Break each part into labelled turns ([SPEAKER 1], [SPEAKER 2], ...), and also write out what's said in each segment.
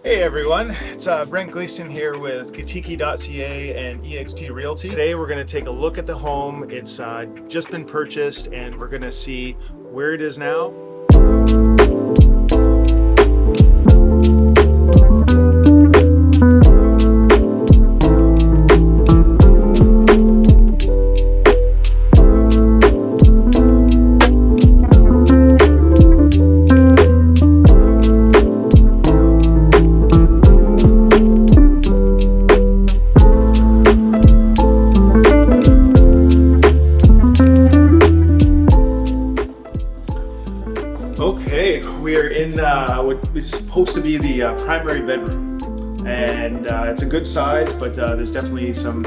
[SPEAKER 1] Hey everyone, it's Brent Gleason here with Katiki.ca and eXp Realty. Today we're going to take a look at the home. It's just been purchased and we're going to see where it is now. Okay, we're in what is supposed to be the primary bedroom, and it's a good size, but there's definitely some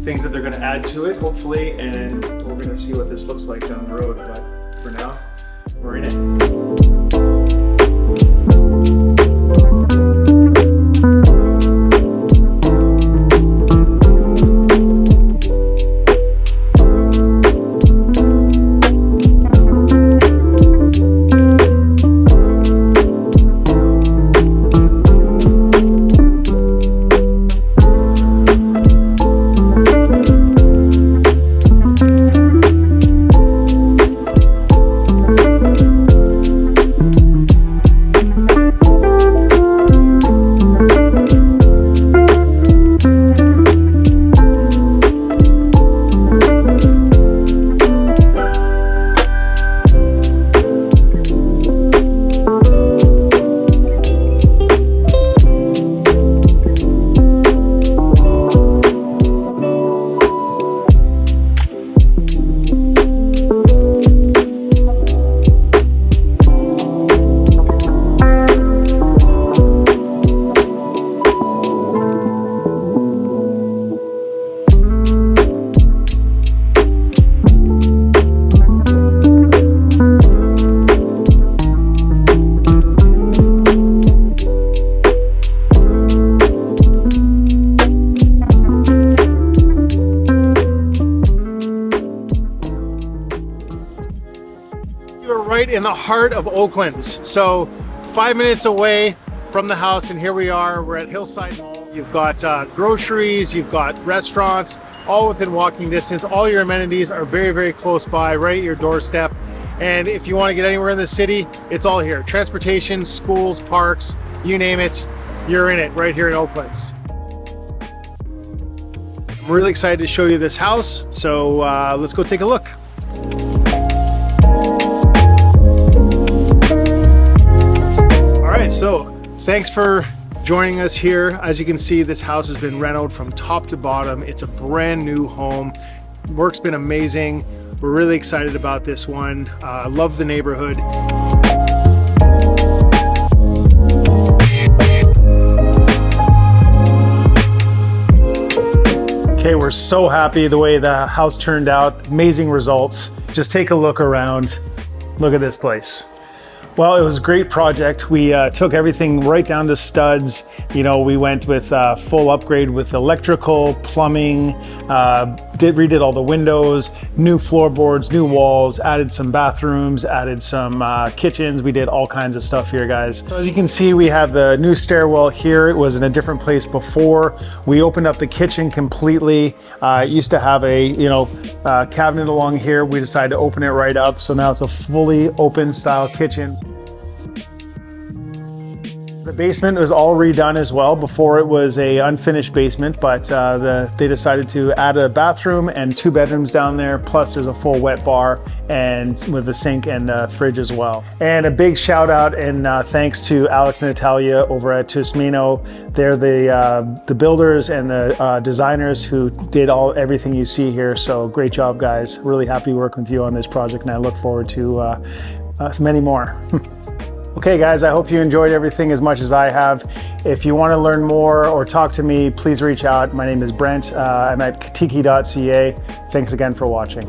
[SPEAKER 1] things that they're going to add to it, hopefully, and we're going to see what this looks like down the road, but for now, we're in it. Right in the heart of Oakland, so 5 minutes away from the house, and here we are. We're at Hillside Mall. You've got groceries, you've got restaurants, all within walking distance. All your amenities are very, very close by, right at your doorstep. And if you want to get anywhere in the city, it's all here. Transportation, schools, parks, you name it, you're in it right here in Oakland. I'm really excited to show you this house, so let's go take a look. So thanks for joining us here. As you can see, this house has been renovated from top to bottom. It's a brand new home. Work's been amazing. We're really excited about this one. I love the neighborhood. Okay, we're so happy the way the house turned out. Amazing results. Just take a look around. Look at this place. Well, it was a great project. We took everything right down to studs. You know, we went with full upgrade with electrical, plumbing, redid all the windows, new floorboards, new walls, added some bathrooms, added some kitchens. We did all kinds of stuff here, guys. So as you can see, we have the new stairwell here. It was in a different place before. We opened up the kitchen completely. It used to have a, cabinet along here. We decided to open it right up. So now it's a fully open style kitchen. The basement was all redone as well. Before it was a unfinished basement, but they decided to add a bathroom and 2 bedrooms down there. Plus there's a full wet bar and with a sink and a fridge as well. And a big shout out and thanks to Alex and Natalia over at Tusmino. They're the builders and the designers who did everything you see here. So great job, guys. Really happy to work with you on this project, and I look forward to many more. Okay guys, I hope you enjoyed everything as much as I have. If you want to learn more or talk to me, please reach out. My name is Brent. I'm at Katiki.ca. Thanks again for watching.